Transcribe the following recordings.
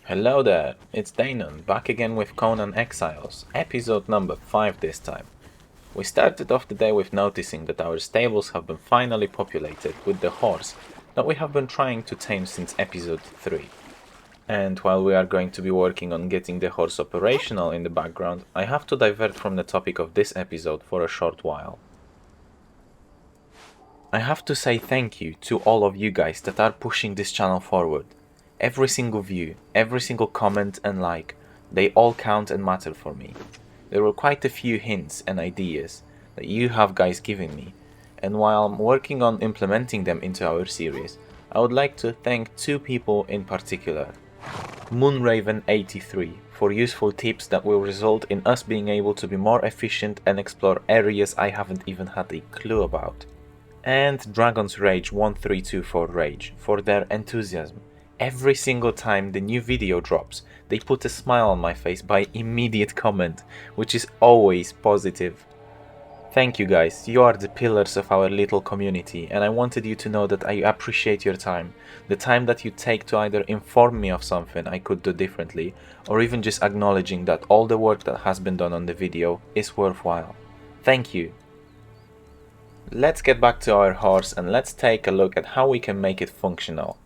Hello there, it's Deynon, back again with Conan Exiles, episode number 5 this time. We started off the day with noticing that our stables have been finally populated with the horse that we have been trying to tame since episode 3. And while we are going to be working on getting the horse operational in the background, I have to divert from the topic of this episode for a short while. I have to say thank you to all of you guys that are pushing this channel forward. Every single view, every single comment and like, they all count and matter for me. There were quite a few hints and ideas that you have guys given me, and while I'm working on implementing them into our series, I would like to thank two people in particular. Moonraven83 for useful tips that will result in us being able to be more efficient and explore areas I haven't even had a clue about. And Dragon's Rage 1324 Rage for their enthusiasm. Every single time the new video drops, they put a smile on my face by immediate comment, which is always positive. Thank you guys, you are the pillars of our little community, and I wanted you to know that I appreciate your time. The time that you take to either inform me of something I could do differently, or even just acknowledging that all the work that has been done on the video is worthwhile. Thank you. Let's get back to our horse and let's take a look at how we can make it functional.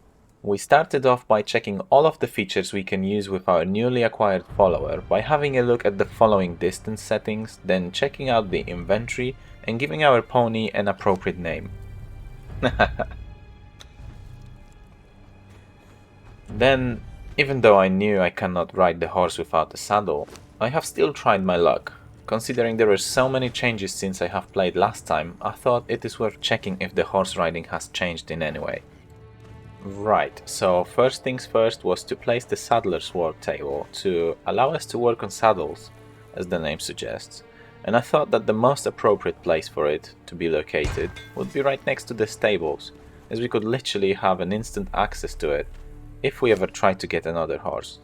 We started off by checking all of the features we can use with our newly acquired follower by having a look at the following distance settings, then checking out the inventory and giving our pony an appropriate name. Then, even though I knew I cannot ride the horse without a saddle, I have still tried my luck. Considering there were so many changes since I have played last time, I thought it is worth checking if the horse riding has changed in any way. Right, so first things first was to place the saddler's work table to allow us to work on saddles, as the name suggests, and I thought that the most appropriate place for it to be located would be right next to the stables, as we could literally have an instant access to it if we ever tried to get another horse.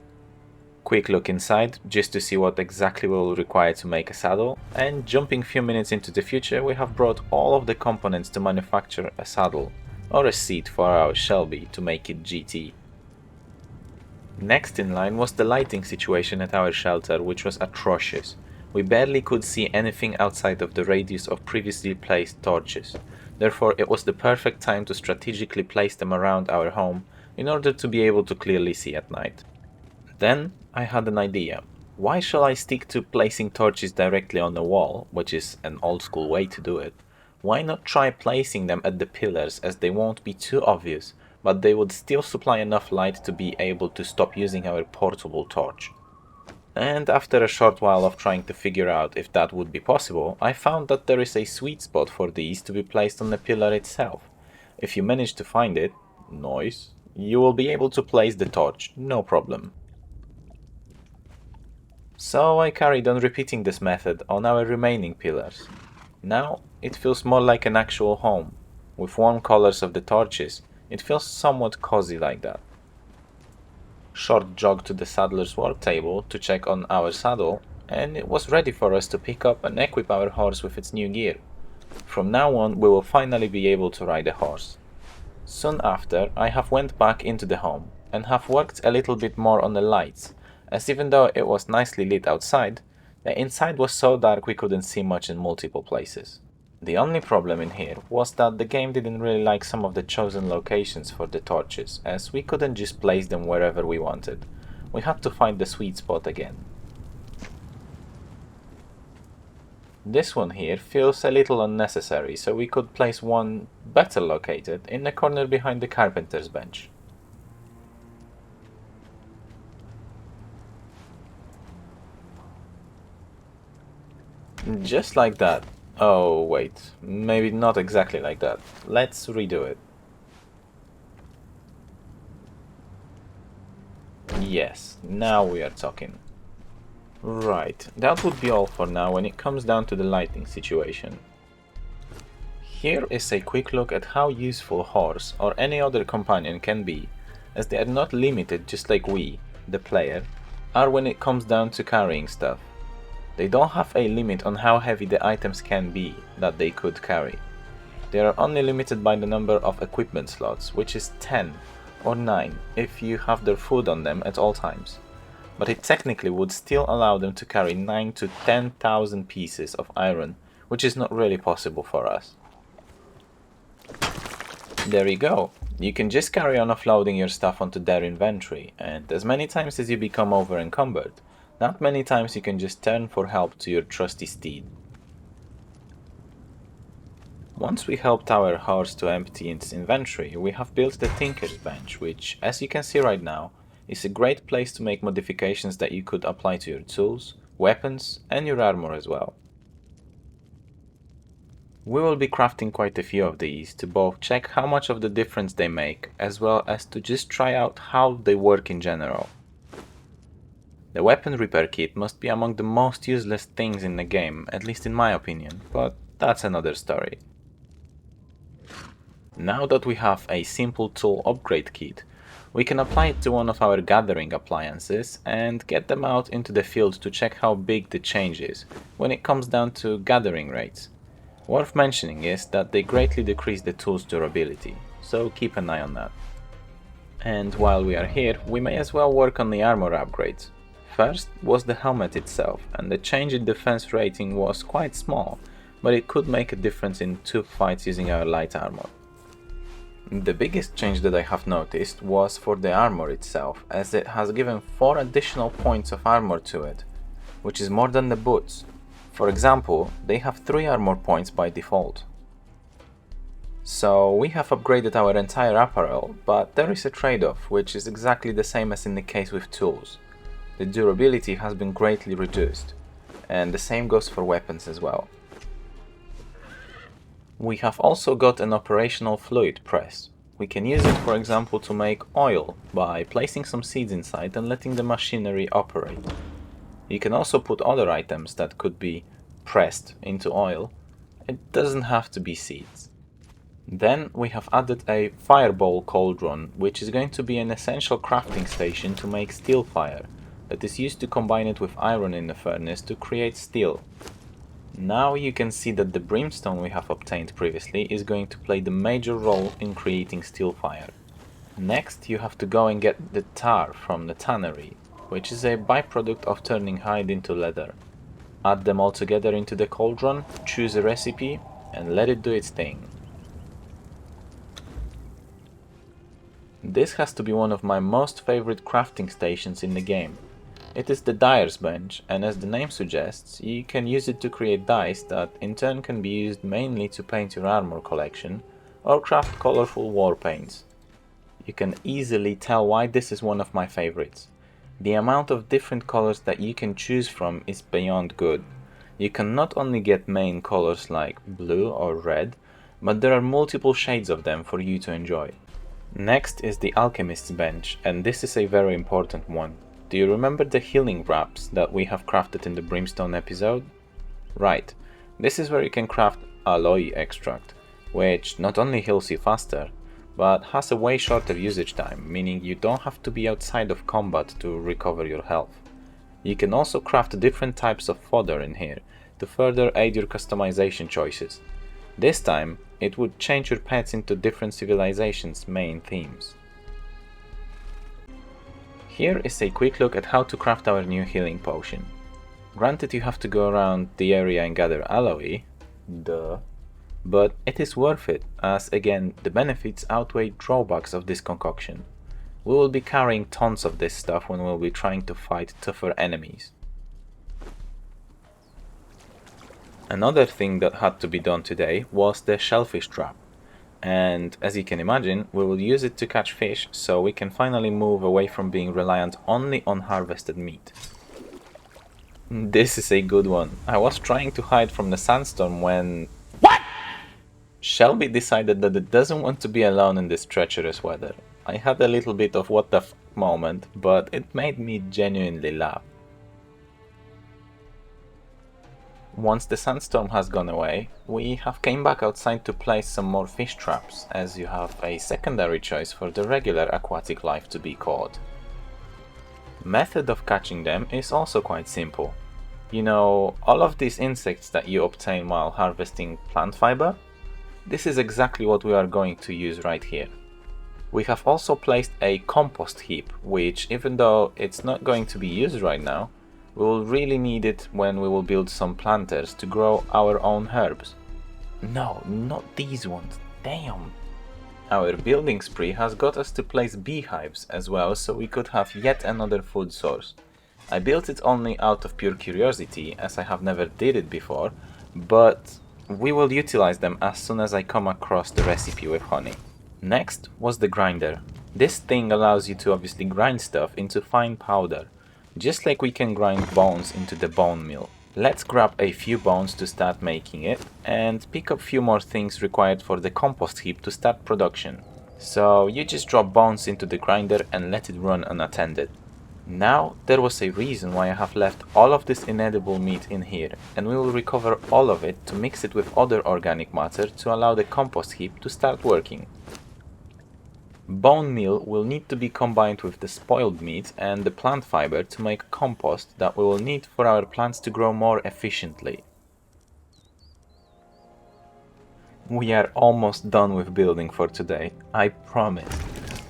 Quick look inside just to see what exactly we will require to make a saddle, and jumping a few minutes into the future, we have brought all of the components to manufacture a saddle or a seat for our Shelby to make it GT. Next in line was the lighting situation at our shelter, which was atrocious. We barely could see anything outside of the radius of previously placed torches, therefore it was the perfect time to strategically place them around our home in order to be able to clearly see at night. Then I had an idea. Why shall I stick to placing torches directly on the wall, which is an old school way to do it? Why not try placing them at the pillars, as they won't be too obvious, but they would still supply enough light to be able to stop using our portable torch. And after a short while of trying to figure out if that would be possible, I found that there is a sweet spot for these to be placed on the pillar itself. If you manage to find it, noise, you will be able to place the torch, no problem. So I carried on repeating this method on our remaining pillars. Now it feels more like an actual home. With warm colors of the torches, it feels somewhat cozy like that. Short jog to the saddler's work table to check on our saddle, and it was ready for us to pick up and equip our horse with its new gear. From now on we will finally be able to ride a horse. Soon after, I have went back into the home and have worked a little bit more on the lights, as even though it was nicely lit outside, the inside was so dark we couldn't see much in multiple places. The only problem in here was that the game didn't really like some of the chosen locations for the torches, as we couldn't just place them wherever we wanted. We had to find the sweet spot again. This one here feels a little unnecessary, so we could place one better located in the corner behind the carpenter's bench. Just like that. Oh wait, maybe not exactly like that. Let's redo it. Yes, now we are talking. Right, that would be all for now when it comes down to the lighting situation. Here is a quick look at how useful horse or any other companion can be, as they are not limited just like we, the player, are when it comes down to carrying stuff. They don't have a limit on how heavy the items can be that they could carry. They are only limited by the number of equipment slots, which is 10, or 9 if you have their food on them at all times. But it technically would still allow them to carry 9 to 10,000 pieces of iron, which is not really possible for us. There you go. You can just carry on offloading your stuff onto their inventory, and as many times as you become over encumbered, not many times you can just turn for help to your trusty steed. Once we helped our horse to empty its inventory, we have built the Tinker's Bench, which, as you can see right now, is a great place to make modifications that you could apply to your tools, weapons, and your armor as well. We will be crafting quite a few of these to both check how much of the difference they make, as well as to just try out how they work in general. The weapon repair kit must be among the most useless things in the game, at least in my opinion, but that's another story. Now that we have a simple tool upgrade kit, we can apply it to one of our gathering appliances and get them out into the field to check how big the change is when it comes down to gathering rates. Worth mentioning is that they greatly decrease the tool's durability, so keep an eye on that. And while we are here, we may as well work on the armor upgrades. First was the helmet itself, and the change in defense rating was quite small, but it could make a difference in 2 fights using our light armor. The biggest change that I have noticed was for the armor itself, as it has given 4 additional points of armor to it, which is more than the boots. For example, they have 3 armor points by default. So we have upgraded our entire apparel, but there is a trade-off, which is exactly the same as in the case with tools. The durability has been greatly reduced, and the same goes for weapons as well. We have also got an operational fluid press. We can use it, for example, to make oil by placing some seeds inside and letting the machinery operate. You can also put other items that could be pressed into oil. It doesn't have to be seeds. Then we have added a Firebowl Cauldron, which is going to be an essential crafting station to make steel fire, that is used to combine it with iron in the furnace to create steel. Now you can see that the brimstone we have obtained previously is going to play the major role in creating steel fire. Next you have to go and get the tar from the tannery, which is a byproduct of turning hide into leather. Add them all together into the cauldron, choose a recipe, and let it do its thing. This has to be one of my most favorite crafting stations in the game. It is the Dyer's bench, and as the name suggests, you can use it to create dyes that in turn can be used mainly to paint your armor collection or craft colorful war paints. You can easily tell why this is one of my favorites. The amount of different colors that you can choose from is beyond good. You can not only get main colors like blue or red, but there are multiple shades of them for you to enjoy. Next is the Alchemist's bench, and this is a very important one. Do you remember the healing wraps that we have crafted in the Brimstone episode? Right, this is where you can craft aloe extract, which not only heals you faster, but has a way shorter usage time, meaning you don't have to be outside of combat to recover your health. You can also craft different types of fodder in here to further aid your customization choices. This time, it would change your pets into different civilizations' main themes. Here is a quick look at how to craft our new healing potion. Granted, you have to go around the area and gather aloe, duh, but it is worth it, as again, the benefits outweigh drawbacks of this concoction. We will be carrying tons of this stuff when we'll be trying to fight tougher enemies. Another thing that had to be done today was the shellfish trap. And as you can imagine, we will use it to catch fish, so we can finally move away from being reliant only on harvested meat. This is a good one. I was trying to hide from the sandstorm when... What? Shelby decided that it doesn't want to be alone in this treacherous weather. I had a little bit of what the f moment, but it made me genuinely laugh. Once the sandstorm has gone away, we have came back outside to place some more fish traps, as you have a secondary choice for the regular aquatic life to be caught. Method of catching them is also quite simple. You know, all of these insects that you obtain while harvesting plant fiber? This is exactly what we are going to use right here. We have also placed a compost heap, which, even though it's not going to be used right now, we will really need it when we will build some planters to grow our own herbs. No, not these ones, damn! Our building spree has got us to place beehives as well, so we could have yet another food source. I built it only out of pure curiosity, as I have never did it before, but we will utilize them as soon as I come across the recipe with honey. Next was the grinder. This thing allows you to obviously grind stuff into fine powder, just like we can grind bones into the bone mill. Let's grab a few bones to start making it, and pick up a few more things required for the compost heap to start production. So you just drop bones into the grinder and let it run unattended. Now there was a reason why I have left all of this inedible meat in here, and we will recover all of it to mix it with other organic matter to allow the compost heap to start working. Bone meal will need to be combined with the spoiled meat and the plant fiber to make compost that we will need for our plants to grow more efficiently. We are almost done with building for today, I promise.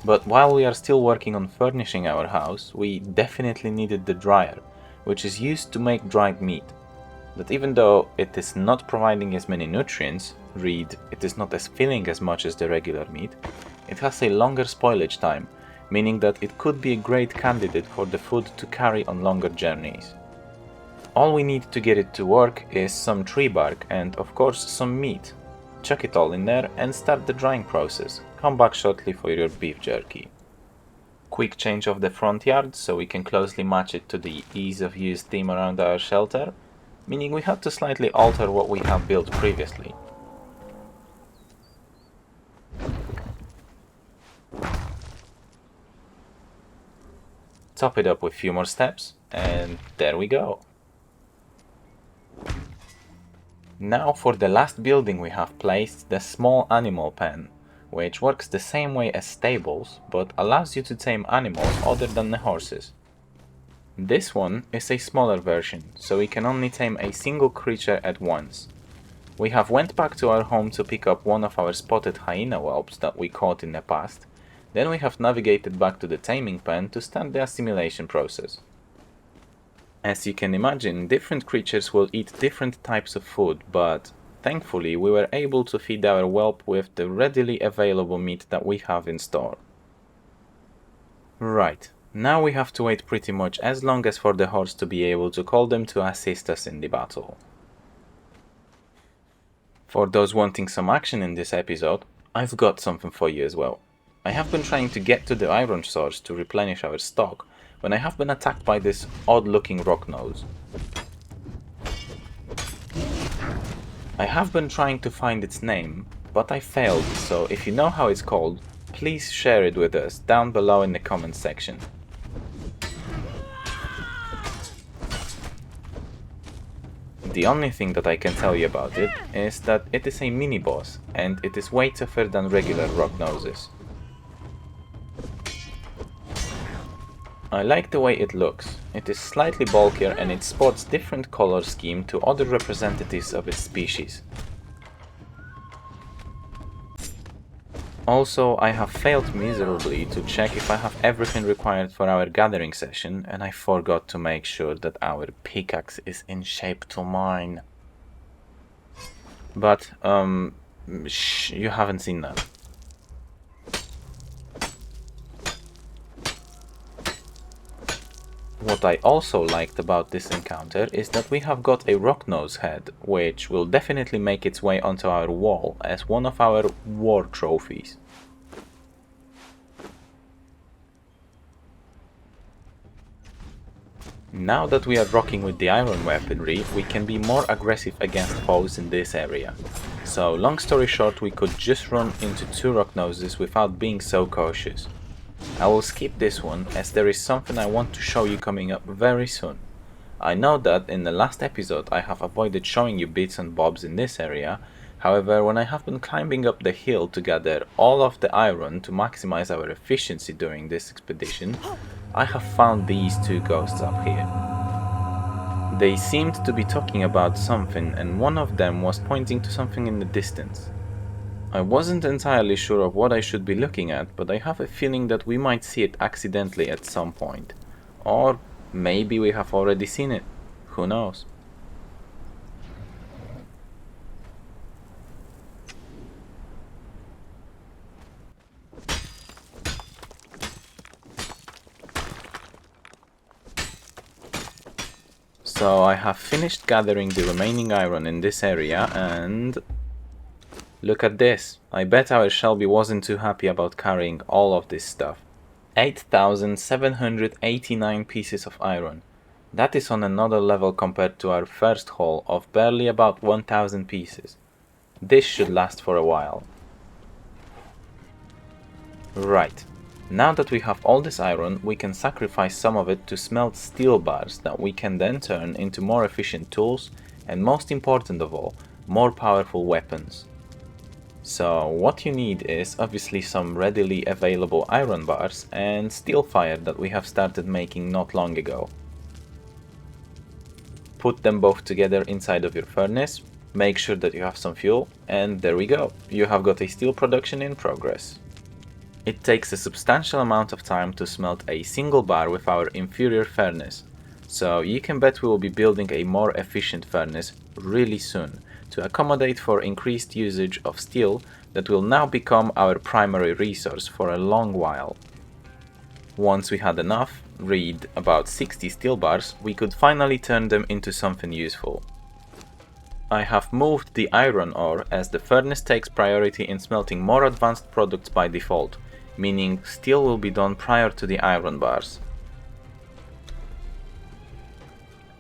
But while we are still working on furnishing our house, we definitely needed the dryer, which is used to make dried meat. But even though it is not providing as many nutrients, read, it is not as filling as much as the regular meat, it has a longer spoilage time, meaning that it could be a great candidate for the food to carry on longer journeys. All we need to get it to work is some tree bark and of course some meat. Chuck it all in there and start the drying process. Come back shortly for your beef jerky. Quick change of the front yard so we can closely match it to the ease of use theme around our shelter, meaning we had to slightly alter what we have built previously. Top it up with a few more steps, and there we go. Now for the last building we have placed, the small animal pen, which works the same way as stables, but allows you to tame animals other than the horses. This one is a smaller version, so we can only tame a single creature at once. We have went back to our home to pick up one of our spotted hyena whelps that we caught in the past. Then we have navigated back to the taming pen to start the assimilation process. As you can imagine, different creatures will eat different types of food, but thankfully we were able to feed our whelp with the readily available meat that we have in store. Right, now we have to wait pretty much as long as for the horse to be able to call them to assist us in the battle. For those wanting some action in this episode, I've got something for you as well. I have been trying to get to the iron source to replenish our stock when I have been attacked by this odd looking rocknose. I have been trying to find its name, but I failed, so if you know how it's called, please share it with us down below in the comments section. The only thing that I can tell you about it is that it is a mini-boss, and it is way tougher than regular rocknoses. I like the way it looks. It is slightly bulkier and it sports different color scheme to other representatives of its species. Also, I have failed miserably to check if I have everything required for our gathering session, and I forgot to make sure that our pickaxe is in shape to mine. But, you haven't seen that. What I also liked about this encounter is that we have got a rocknose head, which will definitely make its way onto our wall as one of our war trophies. Now that we are rocking with the iron weaponry, we can be more aggressive against foes in this area. So long story short, we could just run into two rocknoses without being so cautious. I will skip this one as there is something I want to show you coming up very soon. I know that in the last episode I have avoided showing you bits and bobs in this area, however when I have been climbing up the hill to gather all of the iron to maximize our efficiency during this expedition, I have found these two ghosts up here. They seemed to be talking about something and one of them was pointing to something in the distance. I wasn't entirely sure of what I should be looking at, but I have a feeling that we might see it accidentally at some point. Or maybe we have already seen it. Who knows? So I have finished gathering the remaining iron in this area and... look at this. I bet our Shelby wasn't too happy about carrying all of this stuff. 8,789 pieces of iron. That is on another level compared to our first haul of barely about 1,000 pieces. This should last for a while. Right. Now that we have all this iron, we can sacrifice some of it to smelt steel bars that we can then turn into more efficient tools and, most important of all, more powerful weapons. So what you need is obviously some readily available iron bars and steel fire that we have started making not long ago. Put them both together inside of your furnace, make sure that you have some fuel, and there we go, you have got a steel production in progress. It takes a substantial amount of time to smelt a single bar with our inferior furnace, so you can bet we will be building a more efficient furnace really soon to accommodate for increased usage of steel that will now become our primary resource for a long while. Once we had enough, read about 60 steel bars, we could finally turn them into something useful. I have moved the iron ore as the furnace takes priority in smelting more advanced products by default, meaning steel will be done prior to the iron bars.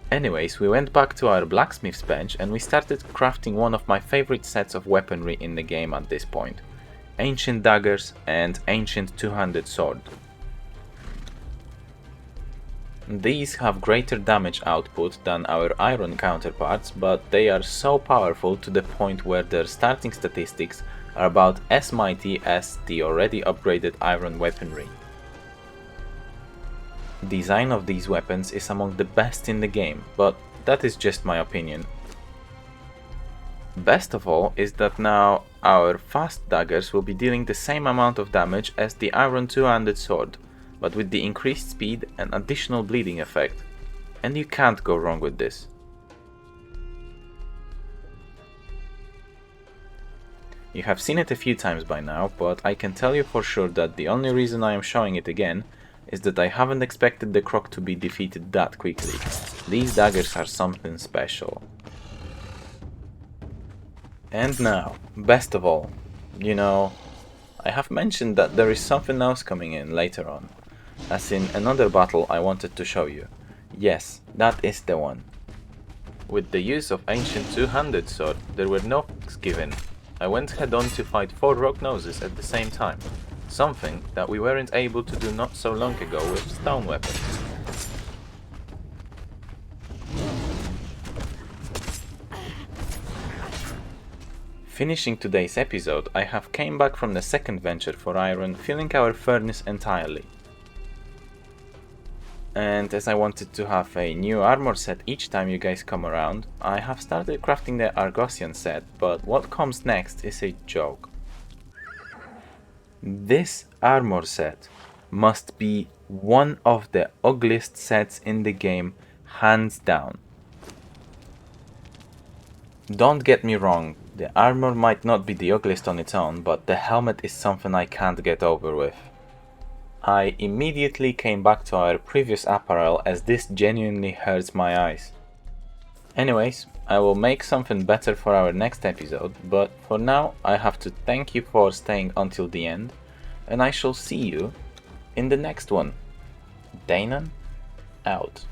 Anyways, we went back to our blacksmith's bench and we started crafting one of my favorite sets of weaponry in the game at this point. Ancient daggers and ancient two-handed sword. These have greater damage output than our iron counterparts, but they are so powerful to the point where their starting statistics are about as mighty as the already upgraded iron weaponry. Design of these weapons is among the best in the game, but that is just my opinion. Best of all is that now our fast daggers will be dealing the same amount of damage as the iron two-handed sword, but with the increased speed and additional bleeding effect, and you can't go wrong with this. You have seen it a few times by now, but I can tell you for sure that the only reason I am showing it again is that I haven't expected the croc to be defeated that quickly. These daggers are something special. And now, best of all, you know, I have mentioned that there is something else coming in later on, as in another battle I wanted to show you. Yes, that is the one. With the use of ancient two-handed sword, there were no fucks given. I went head on to fight 4 Rocknoses at the same time, something that we weren't able to do not so long ago with stone weapons. Finishing today's episode, I have came back from the second venture for iron, filling our furnace entirely. And as I wanted to have a new armor set each time you guys come around, I have started crafting the Argosian set, but what comes next is a joke. This armor set must be one of the ugliest sets in the game, hands down. Don't get me wrong, the armor might not be the ugliest on its own, but the helmet is something I can't get over with. I immediately came back to our previous apparel as this genuinely hurts my eyes. Anyways, I will make something better for our next episode, but for now I have to thank you for staying until the end, and I shall see you in the next one. Deynon, out.